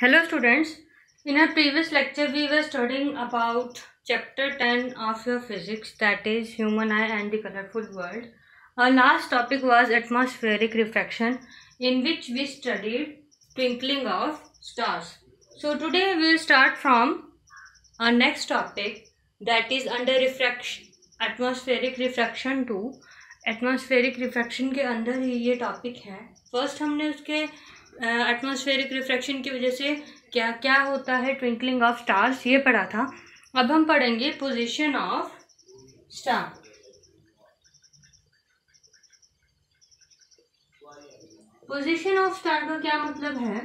Hello students, in our previous lecture we were studying about chapter 10 of your physics, that is human eye and the colorful world. Our last topic was atmospheric refraction, in which we studied twinkling of stars. So today we will start from our next topic, that is under refraction, atmospheric refraction 2. Atmospheric refraction के अंदर ही ये topic है. First हमने उसके atmospheric refraction की वजह से क्या क्या होता है, ट्विंकलिंग ऑफ स्टार्स, ये पढ़ा था. अब हम पढ़ेंगे position of star. Position of star का क्या मतलब है?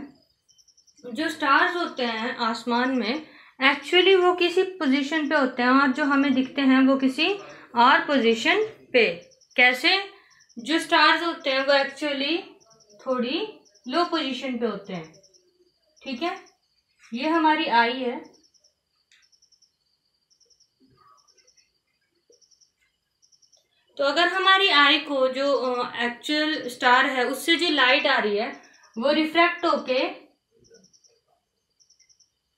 जो स्टार्स होते हैं आसमान में एक्चुअली वो किसी पोजीशन पे होते हैं और जो हमें दिखते हैं वो किसी और पोजीशन पे. कैसे? जो स्टार्स होते हैं वो एक्चुअली थोड़ी लो पोजीशन पे होते हैं. ठीक है, ये हमारी आई है. तो अगर हमारी आई को जो एक्चुअल स्टार है उससे जो लाइट आ रही है वो रिफ्रैक्ट होके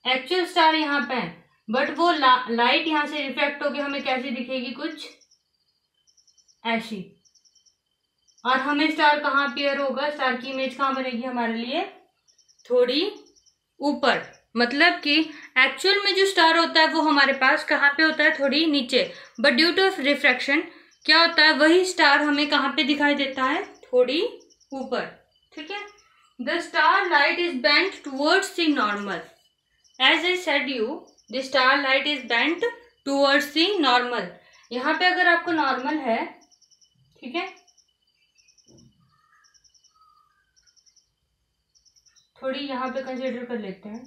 एक्चुअल स्टार यहाँ पे है, बट वो लाइट यहाँ से रिफ्रैक्ट होके हमें कैसी दिखेगी? कुछ ऐसी. और हमें स्टार कहाँ अपीयर होगा? स्टार की इमेज कहाँ बनेगी हमारे लिए? थोड़ी ऊपर. मतलब कि एक्चुअल में जो स्टार होता है वो हमारे पास कहाँ पे होता है? थोड़ी नीचे. बट ड्यू टू रिफ्रैक्शन क्या होता है? वही स्टार हमें कहाँ पे दिखाई देता है? थोड़ी ऊपर. ठीक है. The starlight is bent towards the normal. As I said you, the starlight is bent towards the normal. यहाँ पे अगर आपको नॉर्मल है, ठीक है, थोड़ी यहाँ पे कंसिडर कर लेते हैं,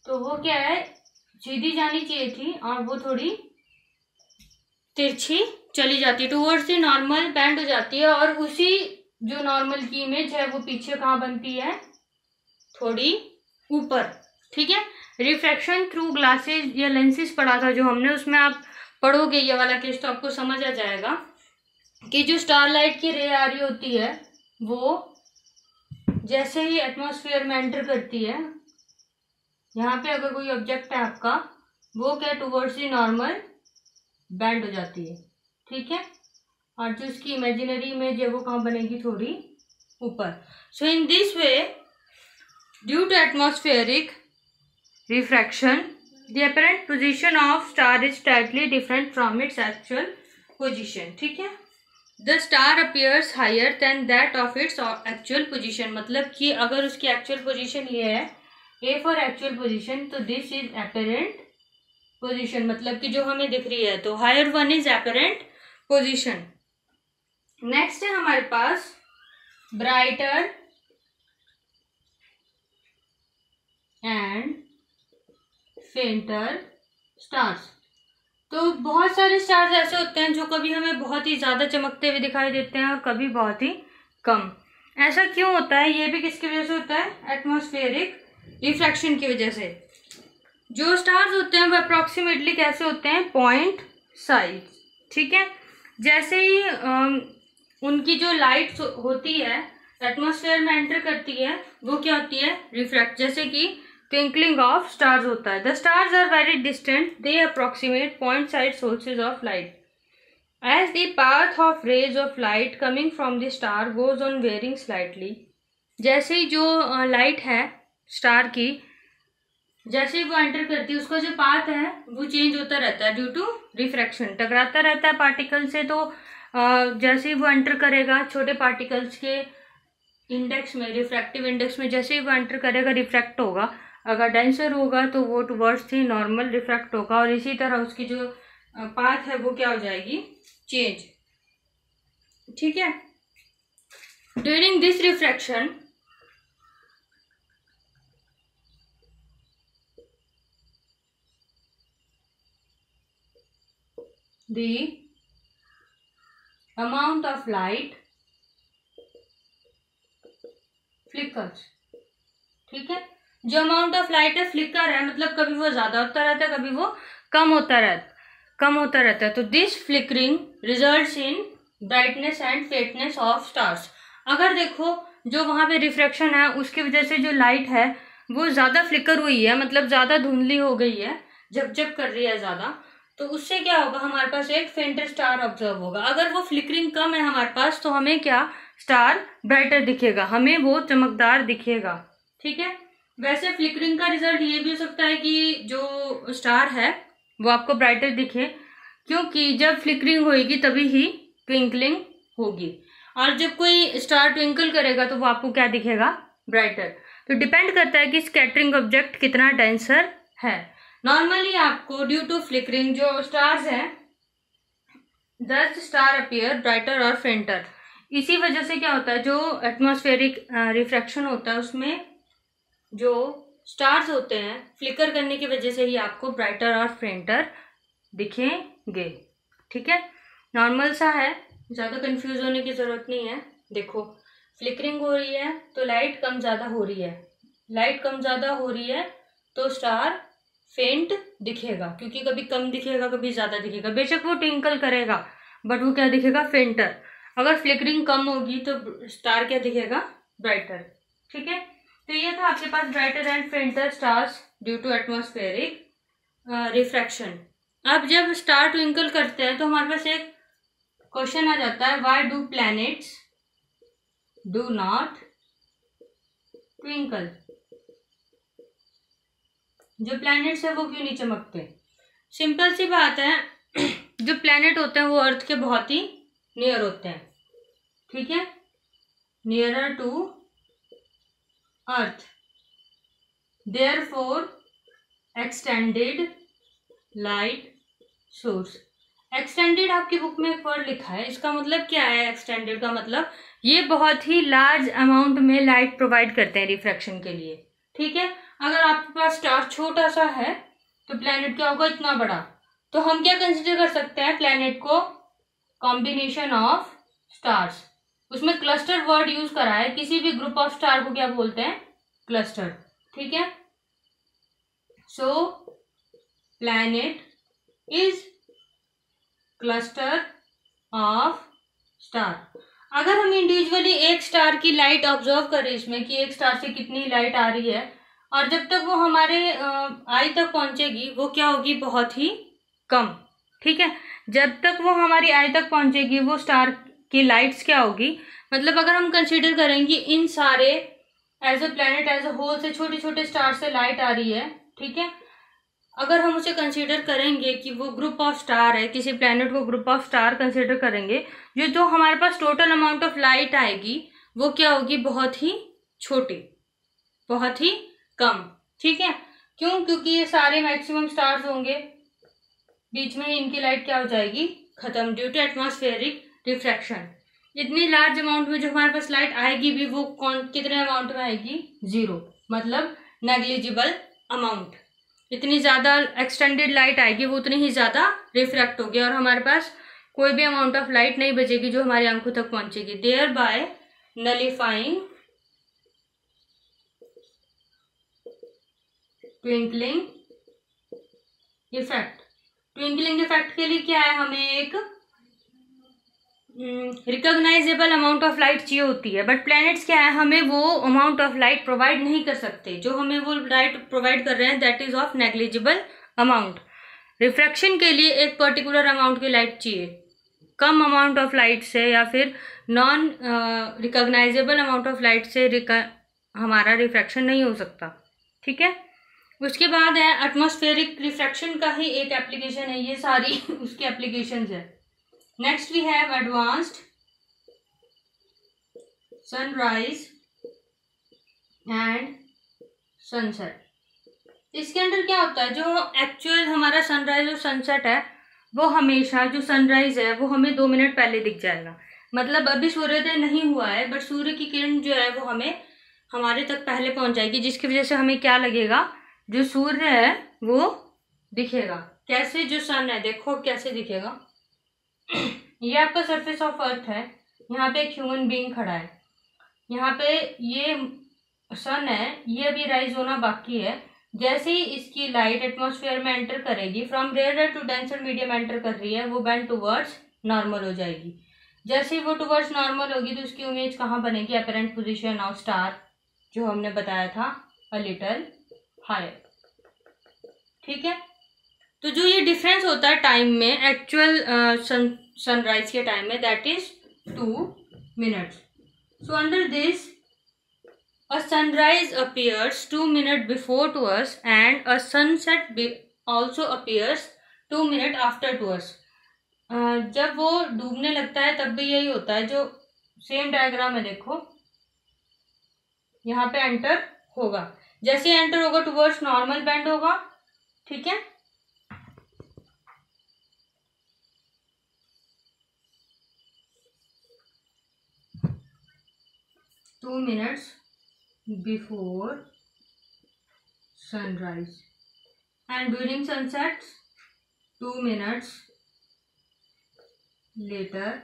तो वो क्या है? सीधी जानी चाहिए थी और वो थोड़ी तिरछी चली जाती है, टूवर्ड्स द नॉर्मल बेंड हो जाती है. और उसी जो नॉर्मल की इमेज है वो पीछे कहाँ बनती है? थोड़ी ऊपर. ठीक है. रिफ्रैक्शन थ्रू ग्लासेस या लेंसेज पढ़ा था जो हमने, उसमें आप पढ़ोगे ये वाला केस तो आपको समझ आ जाएगा कि जो स्टारलाइट की रे आ रही होती है वो जैसे ही एटमॉस्फेयर में एंटर करती है, यहाँ पे अगर कोई ऑब्जेक्ट है आपका, वो क्या टुवर्ड्स द नॉर्मल बेंड हो जाती है. ठीक है. और जो उसकी इमेजिनरी इमेज है वो कहाँ बनेगी? थोड़ी ऊपर. So in this way, due to atmospheric refraction, the apparent position of star is slightly different from its actual position. ठीक है. The star appears higher than that of its actual position. मतलब कि अगर उसकी एक्चुअल पोजीशन ये है, A for actual position, तो this is apparent position, मतलब कि जो हमें दिख रही है. तो higher one is apparent position. Next है हमारे पास ब्राइटर एंड फेंटर स्टार्स. तो बहुत सारे स्टार्स ऐसे होते हैं जो कभी हमें बहुत ही ज़्यादा चमकते हुए दिखाई देते हैं और कभी बहुत ही कम. ऐसा क्यों होता है? ये भी किसकी वजह से होता है? एटमॉस्फेरिक रिफ्रैक्शन की वजह से. जो स्टार्स होते हैं वो अप्रॉक्सीमेटली कैसे होते हैं? Point size. ठीक है. जैसे ही उनकी जो लाइट होती है एटमॉस्फेयर में एंटर करती है वो क्या होती है? रिफ्रैक्ट. जैसे कि ट्विंकलिंग ऑफ स्टार्स होता है. The stars are very distant, they approximate point side sources of light. As the path of rays of light coming from the star goes on varying slightly. जैसे ही जो light है star की, जैसे ही वो enter करती है उसका जो पाथ है वो चेंज होता रहता है ड्यू टू रिफ्रैक्शन. टकराता रहता है पार्टिकल से, तो जैसे ही वो एंटर करेगा छोटे पार्टिकल्स के इंडेक्स में, रिफ्रैक्टिव इंडेक्स में, जैसे ही वो एंटर करेगा रिफ्रैक्ट होगा. अगर डेंसर होगा तो वो टुवर्ड्स द नॉर्मल रिफ्रैक्ट होगा. और इसी तरह उसकी जो पाथ है वो क्या हो जाएगी? चेंज. ठीक है. During this refraction the amount of light flickers. ठीक है. जो अमाउंट ऑफ लाइट है फ्लिकर है, मतलब कभी वो ज्यादा होता रहता है, कभी वो कम होता रहता है. तो this flickering results in brightness and faintness of stars. अगर देखो जो वहां पे रिफ्रैक्शन है उसकी वजह से जो लाइट है वो ज़्यादा फ्लिकर हुई है, मतलब ज़्यादा धुंधली हो गई है, झपझप कर रही है ज़्यादा, तो उससे क्या होगा, हमारे पास एक फेंटर स्टार ऑब्जर्व होगा। अगर वो फ्लिकरिंग कम है हमारे पास तो हमें क्या, स्टार ब्राइटर दिखेगा, हमें वो चमकदार दिखेगा। ठीक है। वैसे फ्लिकरिंग का रिजल्ट ये भी हो सकता है कि जो स्टार है वो आपको ब्राइटर दिखे, क्योंकि जब फ्लिकरिंग होगी तभी ही ट्विंकलिंग होगी, और जब कोई स्टार ट्विंकल करेगा तो वो आपको क्या दिखेगा, ब्राइटर। तो डिपेंड करता है कि स्कैटरिंग ऑब्जेक्ट कितना डेंसर है। नॉर्मली आपको ड्यू टू फ्लिकरिंग जो स्टार्स हैं, दस स्टार अपीयर ब्राइटर और फेंटर। इसी वजह से क्या होता है, जो एटमॉस्फेरिक रिफ्रैक्शन होता है उसमें जो स्टार्स होते हैं फ्लिकर करने की वजह से ही आपको ब्राइटर और फेंटर दिखेंगे। ठीक है, नॉर्मल सा है, ज़्यादा कंफ्यूज होने की ज़रूरत नहीं है। देखो फ्लिकरिंग हो रही है तो लाइट कम ज़्यादा हो रही है, लाइट कम ज़्यादा हो रही है तो स्टार फेंट दिखेगा, क्योंकि कभी कम दिखेगा कभी ज़्यादा दिखेगा। बेशक वो ट्विंकल करेगा बट वो क्या दिखेगा, फेंटर। अगर फ्लिकरिंग कम होगी तो स्टार क्या दिखेगा, ब्राइटर। ठीक है, तो ये था आपके पास brighter and fainter stars due to atmospheric refraction. अब जब स्टार ट्विंकल करते हैं तो हमारे पास एक क्वेश्चन आ जाता है, why do planets do not twinkle. जो प्लैनेट्स है वो क्यों नहीं चमकते? सिंपल सी बात है, जो प्लैनेट होते हैं वो अर्थ के बहुत ही नियर होते हैं। ठीक है, nearer to Earth, therefore extended light source. Extended आपकी बुक में एक वर्ड लिखा है, इसका मतलब क्या है? एक्सटेंडेड का मतलब ये बहुत ही लार्ज अमाउंट में लाइट प्रोवाइड करते हैं रिफ्रैक्शन के लिए। ठीक है, अगर आपके पास स्टार छोटा सा है तो प्लैनेट क्या होगा, इतना बड़ा। तो हम क्या कंसिडर कर सकते हैं प्लैनेट को, कॉम्बिनेशन ऑफ स्टार्स। उसमें क्लस्टर वर्ड यूज करा है, किसी भी ग्रुप ऑफ स्टार को क्या बोलते हैं, क्लस्टर। ठीक है, so planet is cluster of star. अगर हम इंडिविजुअली एक स्टार की लाइट ऑब्जर्व करें इसमें कि एक स्टार से कितनी लाइट आ रही है, और जब तक वो हमारे आई तक पहुंचेगी वो क्या होगी, बहुत ही कम। ठीक है, जब तक वो हमारी आई तक पहुंचेगी वो स्टार की लाइट्स क्या होगी, मतलब अगर हम कंसीडर करेंगे इन सारे as a planet as a whole से छोटे छोटे स्टार से लाइट आ रही है। ठीक है, अगर हम उसे कंसीडर करेंगे कि वो ग्रुप ऑफ स्टार है, किसी प्लैनेट को ग्रुप ऑफ स्टार कंसीडर करेंगे, जो हमारे पास टोटल अमाउंट ऑफ लाइट आएगी वो क्या होगी, बहुत ही छोटी, बहुत ही कम। ठीक है, क्यों? क्योंकि ये सारे मैक्सिमम स्टार्स होंगे, बीच में ही इनकी लाइट क्या हो जाएगी, खत्म, ड्यू टू एटमॉस्फेरिक रिफ्रैक्शन। इतनी लार्ज अमाउंट में जो हमारे पास लाइट आएगी भी वो कितने अमाउंट में आएगी, 0, मतलब नेग्लिजिबल अमाउंट। इतनी ज़्यादा एक्सटेंडेड लाइट आएगी वो उतनी ही ज़्यादा रिफ्रैक्ट होगी और हमारे पास कोई भी अमाउंट ऑफ लाइट नहीं बचेगी जो हमारी आंखों तक पहुंचेगी, there by nullifying twinkling effect. Twinkling effect के लिए क्या है, हमें एक रिकॉग्नाइजेबल अमाउंट ऑफ लाइट चाहिए होती है, बट प्लैनेट्स क्या है, हमें वो अमाउंट ऑफ लाइट प्रोवाइड नहीं कर सकते। जो हमें वो लाइट प्रोवाइड कर रहे हैं that is of negligible amount. Refraction के लिए एक पर्टिकुलर अमाउंट की लाइट चाहिए, कम अमाउंट ऑफ लाइट से या फिर non recognisable amount of light से हमारा रिफ्रैक्शन नहीं हो सकता। ठीक है, उसके बाद है एटमॉस्फेरिक रिफ्रैक्शन का ही एक एप्लीकेशन है, ये सारी उसकी एप्लीकेशंस है। Next we have advanced sunrise and sunset. इसके अंदर क्या होता है, जो एक्चुअल हमारा सनराइज और सनसेट है वो हमेशा, जो सनराइज है वो हमें 2 मिनट पहले दिख जाएगा, मतलब अभी सूर्योदय नहीं हुआ है बट सूर्य की किरण जो है वो हमें हमारे तक पहले पहुंच जाएगी, जिसकी वजह से हमें क्या लगेगा, जो सूर्य है वो दिखेगा। कैसे, जो सन है देखो कैसे दिखेगा, ये आपका सरफेस ऑफ अर्थ है, यहाँ पे एक ह्यूमन बीइंग खड़ा है, यहाँ पे ये सन है, ये अभी राइज होना बाकी है। जैसे ही इसकी लाइट एटमॉस्फेयर में एंटर करेगी, from rare to denser medium enter कर रही है, वो बेंड टुवर्ड्स नॉर्मल हो जाएगी। जैसे ही वो टुवर्ड्स नॉर्मल होगी तो उसकी इमेज कहाँ बनेगी, अपरेंट पोजीशन ऑफ स्टार, जो हमने बताया था अ लिटल हायर। ठीक है, तो जो ये डिफरेंस होता है टाइम में एक्चुअल सनराइज के टाइम में, that is 2 minutes. So under this, a sunrise appears 2 minutes before to us and a sunset also appears 2 minutes after to us. जब वो डूबने लगता है तब भी यही होता है, जो सेम डायग्राम है देखो, यहाँ पे एंटर होगा, जैसे एंटर होगा टुवर्ड्स नॉर्मल बेंड होगा। ठीक है, two minutes before sunrise and during sunset 2 minutes later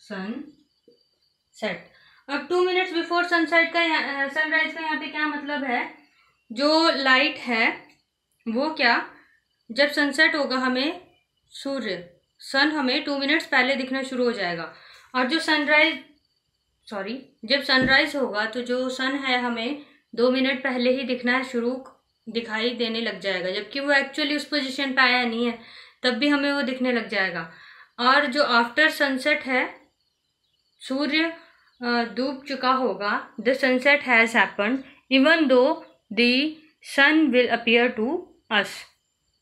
sunset. अब 2 minutes बिफोर सनसेट का सनराइज का यहाँ पे क्या मतलब है, जो लाइट है वो क्या, जब सनसेट होगा हमें सन हमें 2 minutes पहले दिखना शुरू हो जाएगा, और जो जब सनराइज होगा तो जो सन है हमें 2 minutes पहले ही दिखाई देने लग जाएगा, जबकि वो एक्चुअली उस पोजीशन पे आया नहीं है, तब भी हमें वो दिखने लग जाएगा। और जो आफ्टर सनसेट है, सूर्य डूब चुका होगा, the sunset has happened even though the sun will appear to us.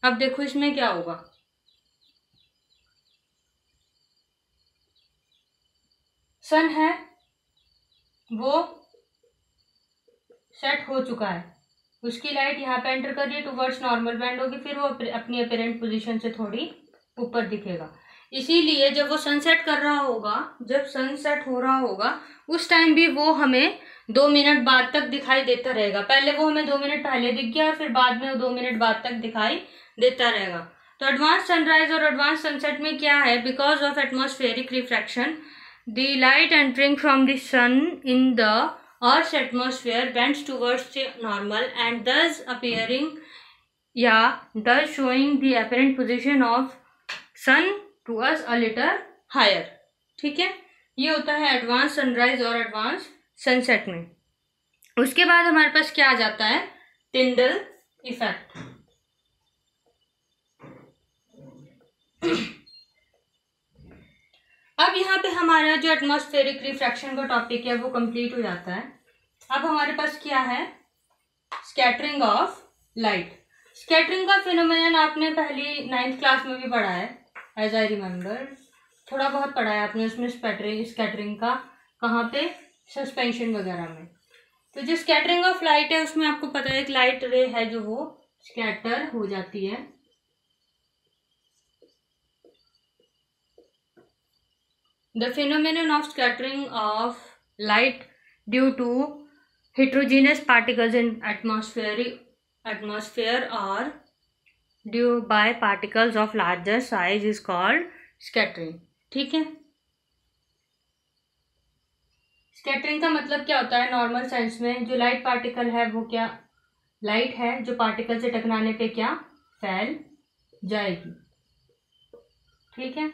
अब देखो इसमें क्या होगा, सन है वो सेट हो चुका है, उसकी लाइट यहाँ पे एंटर कर रही है, टुवर्ड्स नॉर्मल बेंड होगी, फिर वो अपनी अपेरेंट पोजीशन से थोड़ी ऊपर दिखेगा। इसीलिए जब वो सनसेट कर रहा होगा, जब सनसेट हो रहा होगा, उस टाइम भी वो हमें 2 मिनट बाद तक दिखाई देता रहेगा। पहले वो हमें 2 मिनट पहले दिख गया और फिर बाद में वो 2 मिनट बाद तक दिखाई देता रहेगा। तो एडवांस सनराइज और एडवांस सनसेट में क्या है, because of atmospheric refraction the light entering from the sun in the Earth's atmosphere bends towards the normal and thus showing the apparent position of sun to us a little higher। ठीक है, ये होता है advance sunrise और advance sunset में। उसके बाद हमारे पास क्या आ जाता है, टिंडल इफेक्ट। अब यहाँ पे हमारा जो एटमॉस्फेरिक रिफ्रैक्शन का टॉपिक है वो कंप्लीट हो जाता है। अब हमारे पास क्या है, स्कैटरिंग ऑफ लाइट। स्कैटरिंग का फिनोमेनन आपने पहली 9th क्लास में भी पढ़ा है, एज आई रिमेम्बर, थोड़ा बहुत पढ़ा है आपने उसमें स्कैटरिंग का, कहाँ पे, सस्पेंशन वगैरह में। तो जो स्कैटरिंग ऑफ लाइट है उसमें आपको पता है एक लाइट रे है जो वो स्कैटर हो जाती है। The phenomenon of scattering of light due to heterogeneous particles in atmosphere or due by particles of larger size is called scattering। ठीक है, स्कैटरिंग का मतलब क्या होता है नॉर्मल सेंस में, जो लाइट पार्टिकल है वो क्या, लाइट है जो पार्टिकल से टकराने पे क्या फैल जाएगी। ठीक है,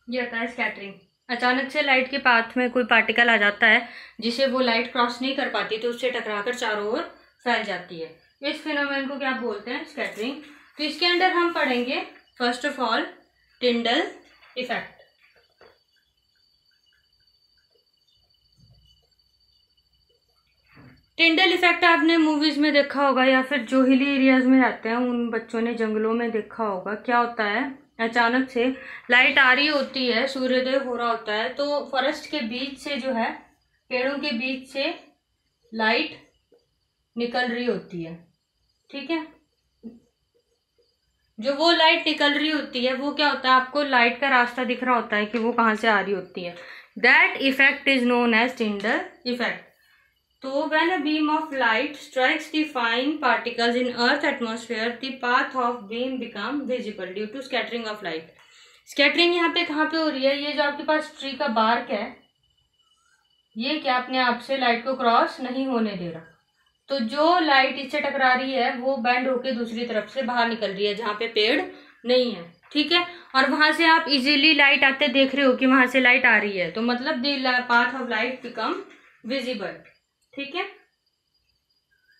ये होता है स्कैटरिंग। अचानक से लाइट के पाथ में कोई पार्टिकल आ जाता है जिसे वो लाइट क्रॉस नहीं कर पाती, तो उससे टकराकर चारों ओर फैल जाती है। इस फिनोमेनन को क्या बोलते हैं, स्कैटरिंग। तो इसके अंदर हम पढ़ेंगे first of all Tyndall effect. Tyndall effect आपने मूवीज में देखा होगा या फिर जो हिली एरियाज में रहते हैं उन बच्चों ने जंगलों में देखा होगा। क्या होता है, अचानक से लाइट आ रही होती है, सूर्योदय हो रहा होता है, तो फॉरेस्ट के बीच से जो है, पेड़ों के बीच से लाइट निकल रही होती है। ठीक है, जो वो लाइट निकल रही होती है वो क्या होता है, आपको लाइट का रास्ता दिख रहा होता है कि वो कहाँ से आ रही होती है। That effect is known as Tyndall effect. तो when a beam of light strikes the fine particles in Earth's atmosphere, the path of beam become visible due to scattering of light। Scattering यहाँ पे कहाँ पे हो रही है, ये जो आपके पास ट्री का बार्क है ये क्या अपने आप से लाइट को क्रॉस नहीं होने दे रहा, तो जो लाइट इससे टकरा रही है वो बेंड होके दूसरी तरफ से बाहर निकल रही है जहाँ पे पेड़ नहीं है। ठीक है, और वहां से आप इजीली लाइट आते देख रहे हो कि वहां से लाइट आ रही है, तो मतलब the path of light become visible. ठीक है।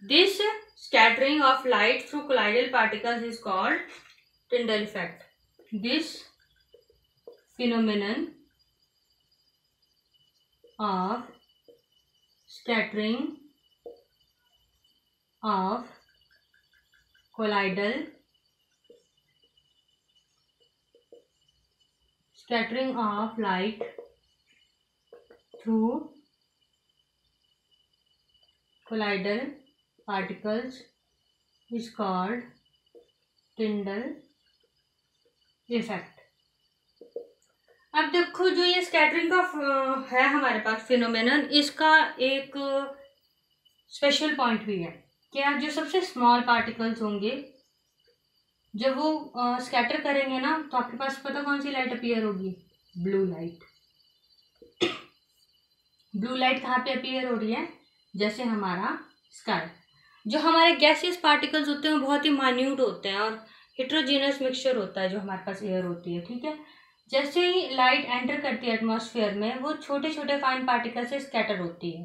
This scattering of light through colloidal particles is called Tyndall effect. This phenomenon of scattering of colloidal light through colloidal particles is called Tyndall effect। अब देखो जो ये scattering का है हमारे पास phenomenon, इसका एक स्पेशल पॉइंट भी है। क्या जो सबसे स्मॉल पार्टिकल्स होंगे जब वो स्कैटर करेंगे ना, तो आपके पास पता कौन सी लाइट अपीयर होगी? Blue light. ब्लू लाइट कहाँ पे अपीयर हो रही है? जैसे हमारा स्काई। जो हमारे गैसियस पार्टिकल्स होते हैं वो बहुत ही माइन्यूट होते हैं और हेट्रोजीनियस मिक्सचर होता है जो हमारे पास एयर होती है, ठीक है। जैसे ही लाइट एंटर करती है एटमॉस्फेयर में, वो छोटे छोटे फाइन पार्टिकल से स्कैटर होती है।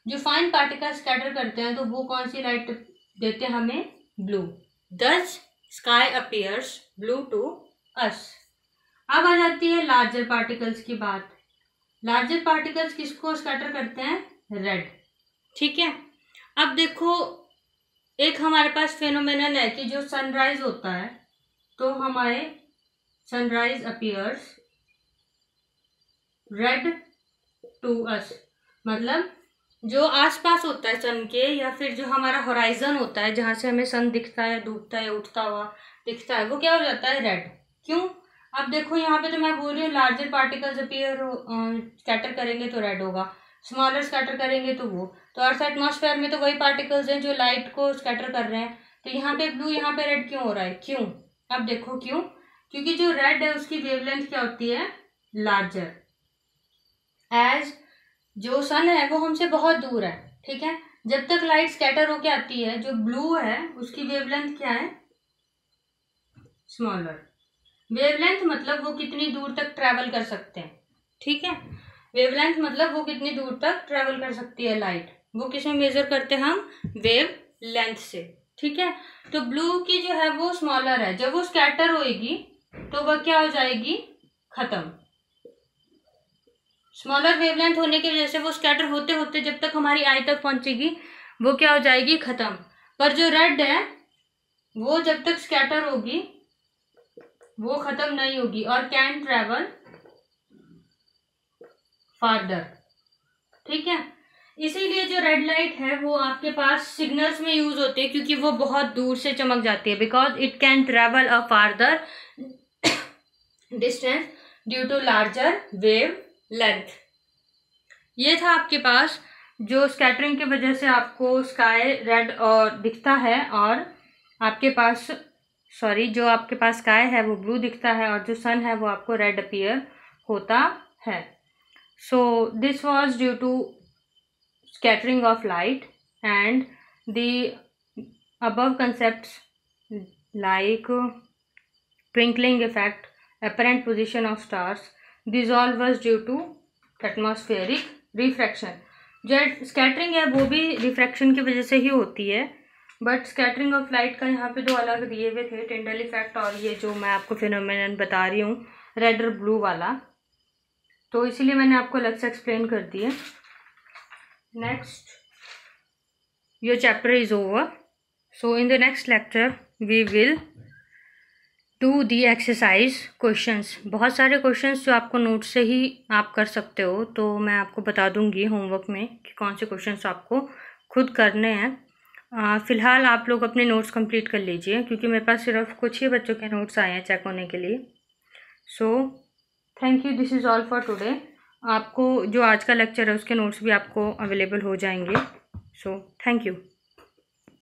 जो फाइन पार्टिकल स्कैटर करते हैं तो वो कौन सी लाइट देते हैं हमें? Blue. Thus sky appears blue to us. अब आ जाती है लार्जर पार्टिकल्स की बात। लार्जर पार्टिकल्स किसको स्कैटर करते हैं? रेड, ठीक है। अब देखो एक हमारे पास फेनोमेनन है कि जो सनराइज होता है तो हमारे sunrise appears red to us. मतलब जो आसपास होता है सन के, या फिर जो हमारा होराइजन होता है जहाँ से हमें सन दिखता है, डूबता है, उठता हुआ दिखता है, वो क्या हो जाता है? रेड। क्यों? अब देखो यहाँ पे तो मैं बोल रही हूँ लार्जर पार्टिकल्स अपीयर स्कैटर करेंगे तो रेड होगा, स्मॉलर स्कैटर करेंगे तो वो। तो अर्थ एटमॉस्फेयर में तो वही पार्टिकल्स हैं जो लाइट को स्कैटर कर रहे हैं, तो यहाँ पे ब्लू यहाँ पे रेड क्यों हो रहा है? क्यों? अब देखो क्यों। क्योंकि जो रेड है उसकी वेवलेंथ क्या होती है? लार्जर। एज जो सन है वो हमसे बहुत दूर है, ठीक है। जब तक लाइट स्कैटर होके आती है, जो ब्लू है उसकी वेवलेंथ क्या है? स्मॉलर। वेवलेंथ मतलब वो कितनी दूर तक ट्रैवल कर सकते हैं, ठीक है। वेवलेंथ मतलब वो कितनी दूर तक ट्रैवल कर सकती है लाइट, वो किसमें मेजर करते हैं हम? वेव लेंथ से, ठीक है। तो ब्लू की जो है वो स्मॉलर है, जब वो स्कैटर होएगी तो वह क्या हो जाएगी? खत्म। स्मॉलर वेवलेंथ होने की वजह से वो स्कैटर होते होते जब तक हमारी आई तक पहुंचेगी वो क्या हो जाएगी? खत्म। पर जो रेड है वो जब तक स्कैटर होगी वो खत्म नहीं होगी और कैन ट्रेवल फार्दर, ठीक है। इसीलिए जो रेड लाइट है वो आपके पास सिग्नल्स में यूज होती है, क्योंकि वो बहुत दूर से चमक जाती है, because it can travel a farther distance due to larger wave length. ये था आपके पास जो स्कैटरिंग की वजह से आपको स्काई रेड और दिखता है, और आपके पास जो आपके पास स्काई है वो ब्लू दिखता है, और जो सन है वो आपको रेड अपीयर होता है। So this was due to scattering of light and the above concepts like twinkling effect, apparent position of stars, these all was due to atmospheric refraction। जो स्कैटरिंग है वो भी रिफ्रैक्शन की वजह से ही होती है, बट स्कैटरिंग ऑफ लाइट का यहाँ पे दो अलग दिए हुए थे, टिंडल इफेक्ट और ये जो मैं आपको फिनोमेनन बता रही हूँ रेड और ब्लू वाला, तो इसीलिए मैंने आपको अलग से एक्सप्लेन कर दिया। Next, your chapter is over, so in the next lecture we will do the exercise questions. बहुत सारे क्वेश्चंस जो आपको नोट से ही आप कर सकते हो, तो मैं आपको बता दूंगी होमवर्क में कि कौन से क्वेश्चंस आपको खुद करने हैं। फ़िलहाल आप लोग अपने नोट्स कंप्लीट कर लीजिए, क्योंकि मेरे पास सिर्फ कुछ ही बच्चों के नोट्स आए हैं चेक होने के लिए। So thank you, this is all for today. आपको जो आज का लेक्चर है उसके नोट्स भी आपको अवेलेबल हो जाएंगे। So thank you.